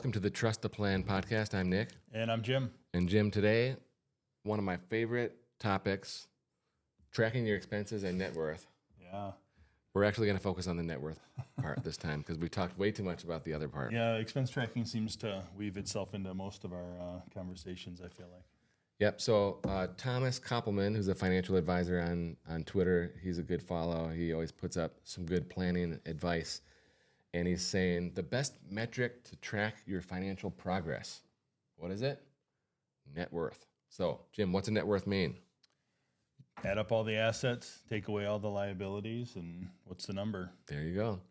Welcome to the Trust the Plan podcast. I'm Nick. And I'm Jim. And Jim, today, one of my favorite topics, tracking your expenses and net worth. Yeah. We're actually going to focus on the net worth part this time because we talked way too much about the other part. Yeah, expense tracking seems to weave itself into most of our conversations, I feel like. Yep. So Thomas Koppelman, who's a financial advisor on Twitter, he's a good follow. He always puts up some good planning advice. And he's saying the best metric to track your financial progress. What is it? Net worth. So, Jim, what's a net worth mean? Add up all the assets, take away all the liabilities, and what's the number? There you go.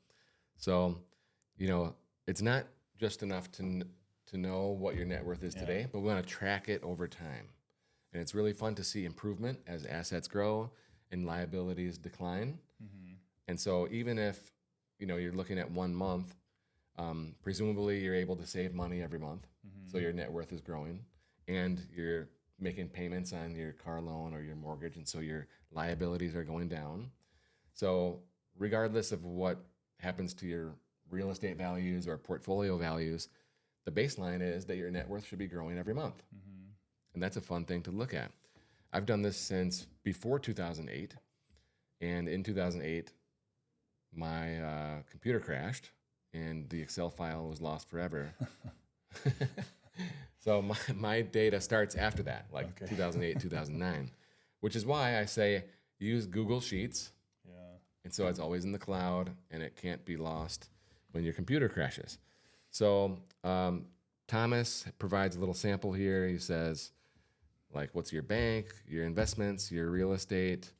So, it's not just enough to know what your net worth is today, but we want to track it over time. And it's really fun to see improvement as assets grow and liabilities decline. Mm-hmm. And so even if you're looking at 1 month, presumably you're able to save money every month. Mm-hmm. So your net worth is growing and you're making payments on your car loan or your mortgage. And so your liabilities are going down. So regardless of what happens to your real estate values or portfolio values, the baseline is that your net worth should be growing every month. Mm-hmm. And that's a fun thing to look at. I've done this since before 2008. And in 2008, my computer crashed and the Excel file was lost forever. So my data starts after that, like 2008, 2009, which is why I say use Google Sheets. Yeah. And so it's always in the cloud and it can't be lost when your computer crashes. So Thomas provides a little sample here. He says, like, what's your bank, your investments, your real estate,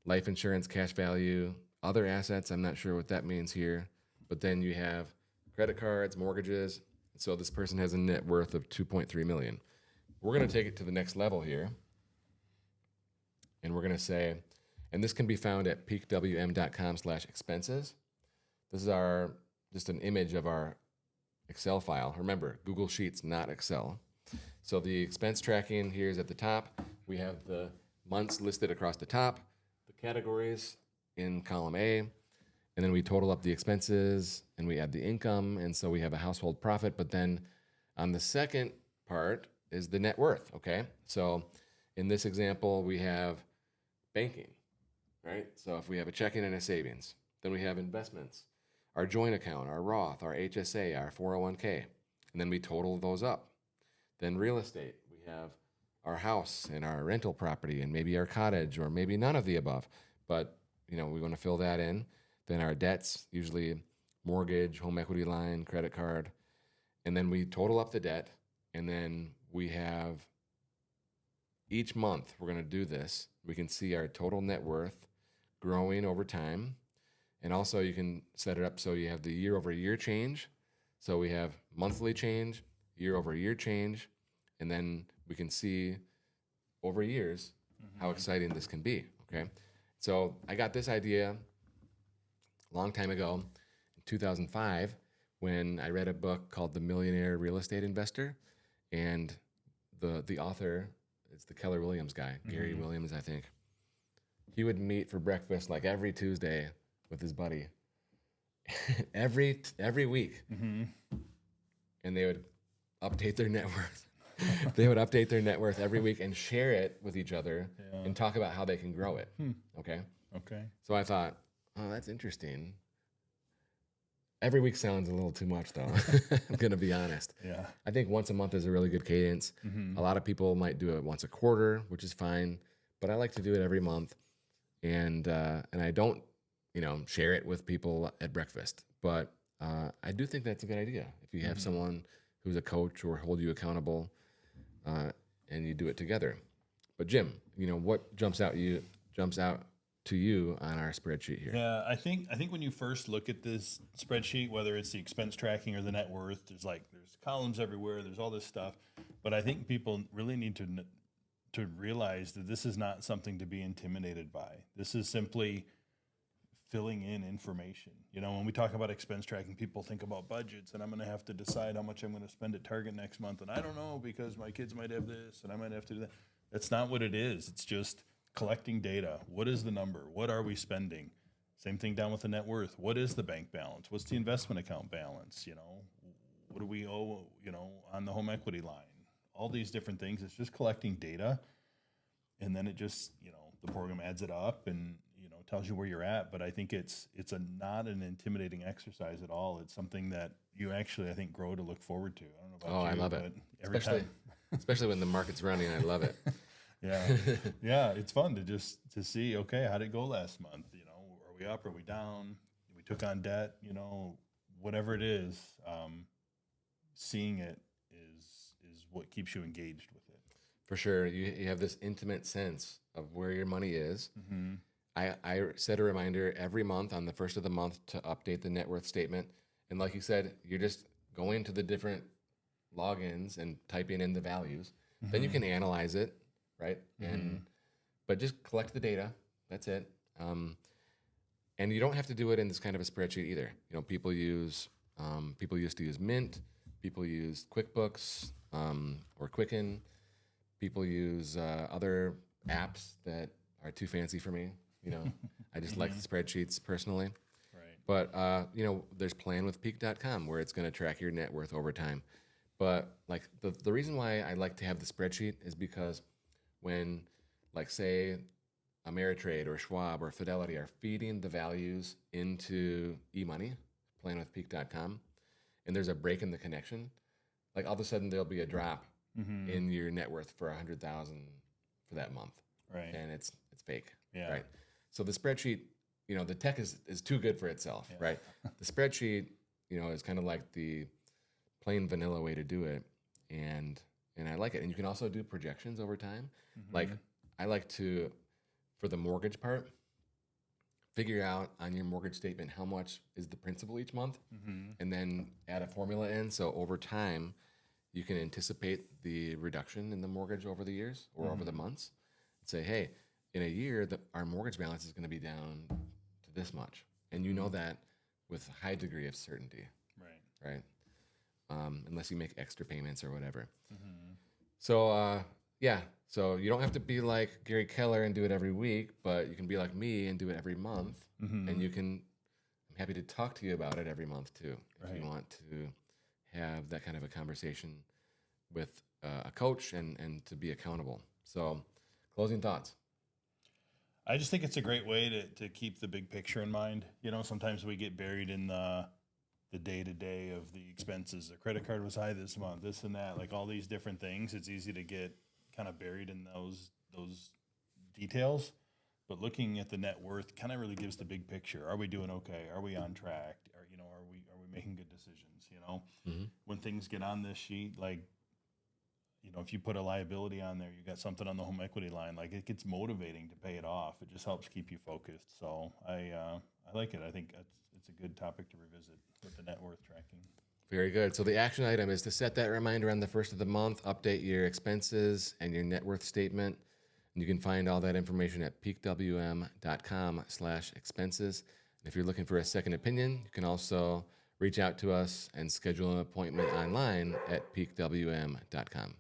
life insurance, cash value, other assets. I'm not sure what that means here. But then you have credit cards, mortgages. So this person has a net worth of $2.3 million. We're going to take it to the next level here. And we're going to say, and this can be found at peakwm.com/expenses. This is just an image of our Excel file. Remember, Google Sheets, not Excel. So the expense tracking here is at the top. We have the months listed across the top, the categories in column A, and then we total up the expenses and we add the income, and so we have a household profit. But then on the second part is the net worth, okay? So in this example, we have banking, right? So if we have a checking and a savings, then we have investments, our joint account, our Roth, our HSA, our 401k, and then we total those up. Then real estate, we have our house and our rental property and maybe our cottage or maybe none of the above. But we want to fill that in. Then our debts, usually mortgage, home equity line, credit card. And then we total up the debt. And then we have each month, we're going to do this. We can see our total net worth growing over time. And also you can set it up so you have the year over year change. So we have monthly change, year over year change. And then we can see over years how exciting this can be. Okay. So I got this idea a long time ago, in 2005, when I read a book called The Millionaire Real Estate Investor, and the author is the Keller Williams guy, Gary Williams, I think. He would meet for breakfast like every Tuesday with his buddy, every week, and they would update their net worth. They would update their net worth every week and share it with each other and talk about how they can grow it. Okay. So I thought, oh, that's interesting. Every week sounds a little too much, though. I'm going to be honest. Yeah. I think once a month is a really good cadence. A lot of people might do it once a quarter, which is fine. But I like to do it every month. And I don't, share it with people at breakfast. But I do think that's a good idea. If you have someone who's a coach or hold you accountable, and you do it together. But Jim, what jumps out to you on our spreadsheet here? Yeah, I think when you first look at this spreadsheet, whether it's the expense tracking or the net worth, there's columns everywhere, there's all this stuff. But I think people really need to realize that this is not something to be intimidated by. This is simply filling in information. When we talk about expense tracking, people think about budgets, and I'm going to have to decide how much I'm going to spend at Target next month, and I don't know because my kids might have this, and I might have to do that. That's not what it is. It's just collecting data. What is the number? What are we spending? Same thing down with the net worth. What is the bank balance? What's the investment account balance? what do we owe, on the home equity line? All these different things. It's just collecting data, and then it just, the program adds it up and, tells you where you're at. But I think it's not an intimidating exercise at all. It's something that you actually, I think, grow to look forward to. I don't know about you. I love it. Especially when the market's running, I love it. Yeah. Yeah. It's fun to see, okay, how did it go last month? Are we up? Are we down? We took on debt, whatever it is, seeing it is what keeps you engaged with it. For sure. You have this intimate sense of where your money is. Mm-hmm. I set a reminder every month on the first of the month to update the net worth statement. And like you said, you're just going to the different logins and typing in the values. Mm-hmm. Then you can analyze it, right? Mm-hmm. But just collect the data. That's it. And you don't have to do it in this kind of a spreadsheet either. People used to use Mint. People use QuickBooks or Quicken. People use other apps that are too fancy for me. I just like the spreadsheets personally. Right. But, there's planwithpeak.com where it's going to track your net worth over time. But like the reason why I like to have the spreadsheet is because when, like, say, Ameritrade or Schwab or Fidelity are feeding the values into eMoney, planwithpeak.com, and there's a break in the connection, like all of a sudden there'll be a drop in your net worth for $100,000 for that month. Right. And it's fake. Yeah. Right. So the spreadsheet, the tech is too good for itself, right? The spreadsheet, is kind of like the plain vanilla way to do it. And I like it. And you can also do projections over time. Mm-hmm. Like I like to, for the mortgage part, figure out on your mortgage statement how much is the principal each month, and then add a formula in. So over time, you can anticipate the reduction in the mortgage over the years or over the months. And say, hey, in a year, our mortgage balance is going to be down to this much. And you know that with a high degree of certainty. Right. Unless you make extra payments or whatever. Mm-hmm. So, so you don't have to be like Gary Keller and do it every week, but you can be like me and do it every month. Mm-hmm. And I'm happy to talk to you about it every month too. If you want to have that kind of a conversation with a coach and to be accountable. So closing thoughts. I just think it's a great way to keep the big picture in mind. Sometimes we get buried in the day-to-day of the expenses. The credit card was high this month, this and that, like all these different things. It's easy to get kind of buried in those details. But looking at the net worth kind of really gives the big picture. Are we doing okay? Are we on track? Are we making good decisions? When things get on this sheet, like, if you put a liability on there, you got something on the home equity line, like it gets motivating to pay it off. It just helps keep you focused. So I like it. I think it's a good topic to revisit with the net worth tracking. Very good. So the action item is to set that reminder on the first of the month, update your expenses and your net worth statement. And you can find all that information at peakwm.com/expenses. And if you're looking for a second opinion, you can also reach out to us and schedule an appointment online at peakwm.com.